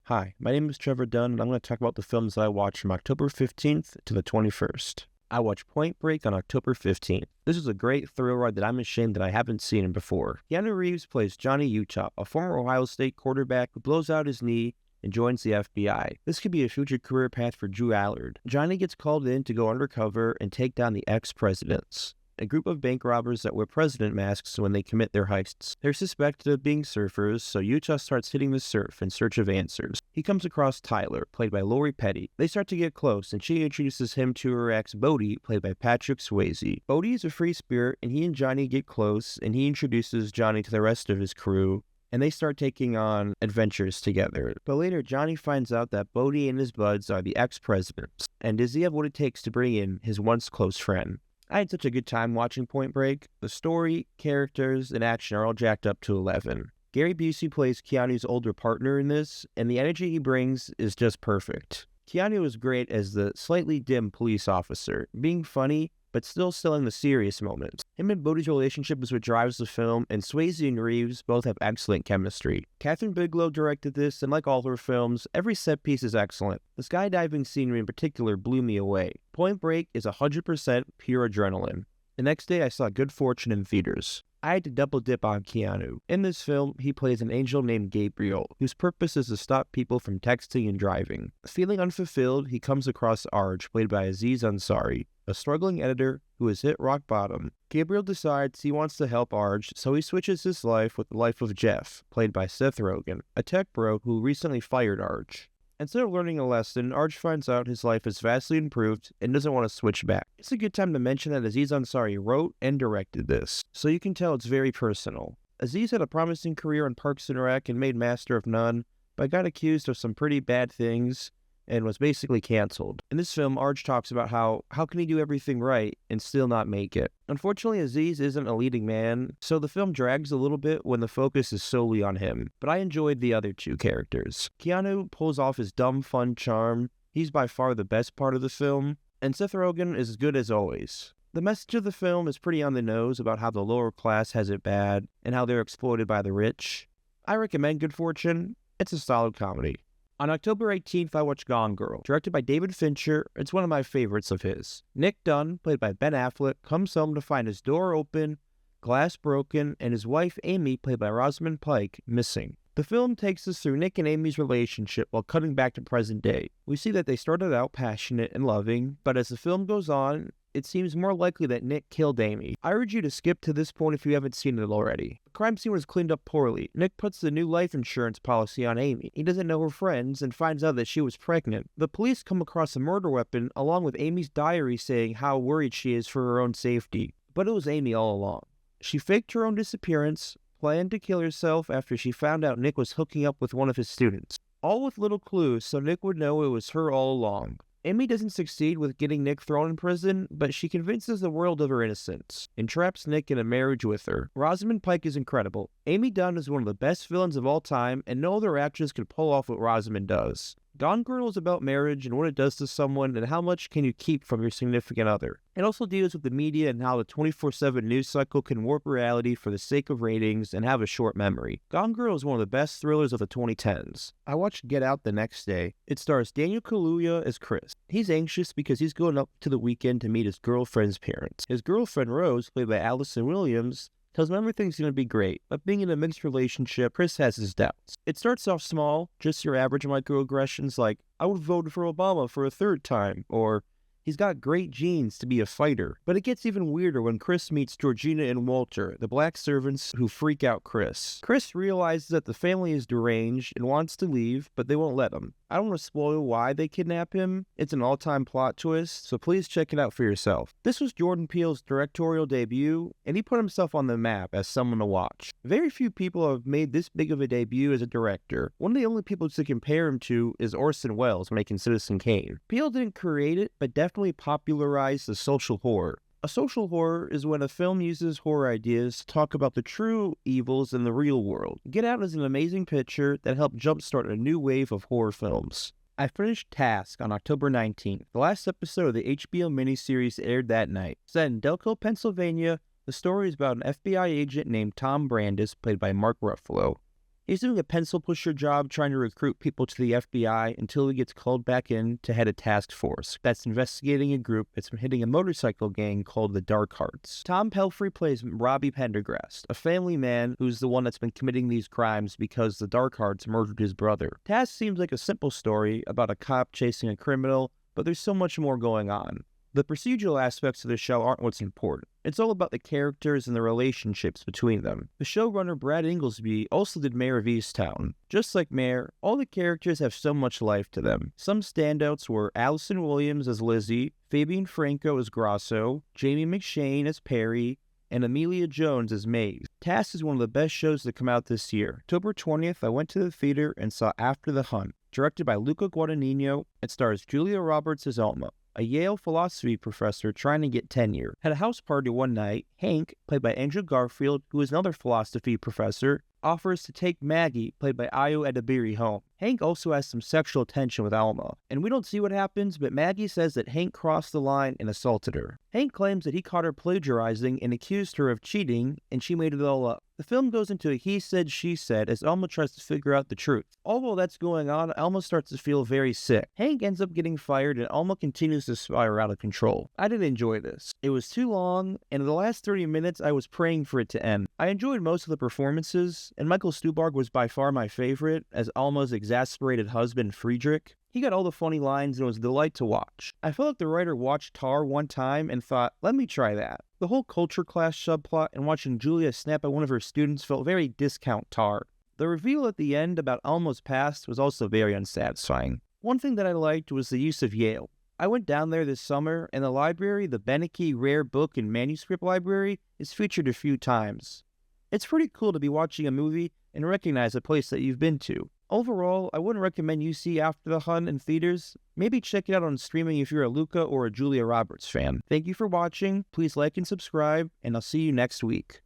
Hi, my name is Trevor Dunn, and I'm going to talk about the films that I watched from October 15th to the 21st. I watched Point Break on October 15th. This is a great thrill ride that I'm ashamed that I haven't seen it before. Keanu Reeves plays Johnny Utah, a former Ohio State quarterback who blows out his knee and joins the FBI. This could be a future career path for Drew Allard. Johnny gets called in to go undercover and take down the ex-presidents, a group of bank robbers that wear president masks when they commit their heists. They're suspected of being surfers, so Utah starts hitting the surf in search of answers. He comes across Tyler, played by Lori Petty. They start to get close, and she introduces him to her ex, Bodie, played by Patrick Swayze. Bodie is a free spirit, and he and Johnny get close, and he introduces Johnny to the rest of his crew, and they start taking on adventures together. But later, Johnny finds out that Bodie and his buds are the ex-presidents, and does he have what it takes to bring in his once close friend? I had such a good time watching Point Break. The story, characters, and action are all jacked up to 11. Gary Busey plays Keanu's older partner in this, and the energy he brings is just perfect. Keanu is great as the slightly dim police officer, being funny, but still selling the serious moments. Him and Bodie's relationship is what drives the film, and Swayze and Reeves both have excellent chemistry. Catherine Bigelow directed this, and like all her films, every set piece is excellent. The skydiving scenery in particular blew me away. Point Break is 100% pure adrenaline. The next day, I saw Good Fortune in theaters. I had to double dip on Keanu. In this film, he plays an angel named Gabriel, whose purpose is to stop people from texting and driving. Feeling unfulfilled, he comes across Arj, played by Aziz Ansari, a struggling editor who has hit rock bottom. Gabriel decides he wants to help Arj, so he switches his life with the life of Jeff, played by Seth Rogen, a tech bro who recently fired Arj. Instead of learning a lesson, Arj finds out his life is vastly improved and doesn't want to switch back. It's a good time to mention that Aziz Ansari wrote and directed this, so you can tell it's very personal. Aziz had a promising career in Parks and Rec and made Master of None, but got accused of some pretty bad things and was basically canceled. In this film, Arj talks about how can he do everything right and still not make it. Unfortunately, Aziz isn't a leading man, so the film drags a little bit when the focus is solely on him, but I enjoyed the other two characters. Keanu pulls off his dumb, fun charm. He's by far the best part of the film, and Seth Rogen is as good as always. The message of the film is pretty on the nose about how the lower class has it bad and how they're exploited by the rich. I recommend Good Fortune. It's a solid comedy. On October 18th, I watched Gone Girl. Directed by David Fincher, it's one of my favorites of his. Nick Dunn, played by Ben Affleck, comes home to find his door open, glass broken, and his wife, Amy, played by Rosamund Pike, missing. The film takes us through Nick and Amy's relationship while cutting back to present day. We see that they started out passionate and loving, but as the film goes on, it seems more likely that Nick killed Amy. I urge you to skip to this point if you haven't seen it already. The crime scene was cleaned up poorly. Nick puts the new life insurance policy on Amy. He doesn't know her friends and finds out that she was pregnant. The police come across a murder weapon along with Amy's diary saying how worried she is for her own safety. But it was Amy all along. She faked her own disappearance, planned to kill herself after she found out Nick was hooking up with one of his students. All with little clues so Nick would know it was her all along. Amy doesn't succeed with getting Nick thrown in prison, but she convinces the world of her innocence and traps Nick in a marriage with her. Rosamund Pike is incredible. Amy Dunn is one of the best villains of all time, and no other actress can pull off what Rosamund does. Gone Girl is about marriage and what it does to someone and how much can you keep from your significant other. It also deals with the media and how the 24/7 news cycle can warp reality for the sake of ratings and have a short memory. Gone Girl is one of the best thrillers of the 2010s. I watched Get Out the next day. It stars Daniel Kaluuya as Chris. He's anxious because he's going up to the weekend to meet his girlfriend's parents. His girlfriend Rose, played by Allison Williams, tells him everything's going to be great, but being in a mixed relationship, Chris has his doubts. It starts off small, just your average microaggressions like, I would vote for Obama for a third time, or he's got great genes to be a fighter. But it gets even weirder when Chris meets Georgina and Walter, the black servants who freak out Chris. Chris realizes that the family is deranged and wants to leave, but they won't let him. I don't want to spoil why they kidnap him. It's an all-time plot twist, so please check it out for yourself. This was Jordan Peele's directorial debut, and he put himself on the map as someone to watch. Very few people have made this big of a debut as a director. One of the only people to compare him to is Orson Welles making Citizen Kane. Peele didn't create it, but definitely popularized the social horror. A social horror is when a film uses horror ideas to talk about the true evils in the real world. Get Out is an amazing picture that helped jumpstart a new wave of horror films. I finished Task on October 19th. The last episode of the HBO miniseries aired that night. Set in Delco, Pennsylvania, the story is about an FBI agent named Tom Brandis, played by Mark Ruffalo. He's doing a pencil pusher job trying to recruit people to the FBI until he gets called back in to head a task force that's investigating a group that's been hitting a motorcycle gang called the Dark Hearts. Tom Pelphrey plays Robbie Pendergrast, a family man who's the one that's been committing these crimes because the Dark Hearts murdered his brother. Task seems like a simple story about a cop chasing a criminal, but there's so much more going on. The procedural aspects of the show aren't what's important. It's all about the characters and the relationships between them. The showrunner Brad Inglesby also did Mayor of Easttown. Just like Mayor, all the characters have so much life to them. Some standouts were Allison Williams as Lizzie, Fabian Franco as Grasso, Jamie McShane as Perry, and Amelia Jones as Maeve. Task is one of the best shows to come out this year. October 20th, I went to the theater and saw After the Hunt. Directed by Luca Guadagnino, it stars Julia Roberts as Alma, a Yale philosophy professor trying to get tenure. At a house party one night, Hank, played by Andrew Garfield, who is another philosophy professor, offers to take Maggie, played by Ayo Edebiri, home. Hank also has some sexual tension with Alma, and we don't see what happens, but Maggie says that Hank crossed the line and assaulted her. Hank claims that he caught her plagiarizing and accused her of cheating, and she made it all up. The film goes into a he said, she said as Alma tries to figure out the truth. All while that's going on, Alma starts to feel very sick. Hank ends up getting fired, and Alma continues to spiral out of control. I didn't enjoy this. It was too long, and in the last 30 minutes, I was praying for it to end. I enjoyed most of the performances, and Michael Stuhlbarg was by far my favorite as Alma's exasperated husband, Friedrich. He got all the funny lines and it was a delight to watch. I felt like the writer watched Tar one time and thought, let me try that. The whole culture clash subplot and watching Julia snap at one of her students felt very discount Tar. The reveal at the end about Alma's past was also very unsatisfying. One thing that I liked was the use of Yale. I went down there this summer, and the library, the Beneke Rare Book and Manuscript Library, is featured a few times. It's pretty cool to be watching a movie and recognize a place that you've been to. Overall, I wouldn't recommend you see After the Hunt in theaters. Maybe check it out on streaming if you're a Luca or a Julia Roberts fan. Thank you for watching. Please like and subscribe, and I'll see you next week.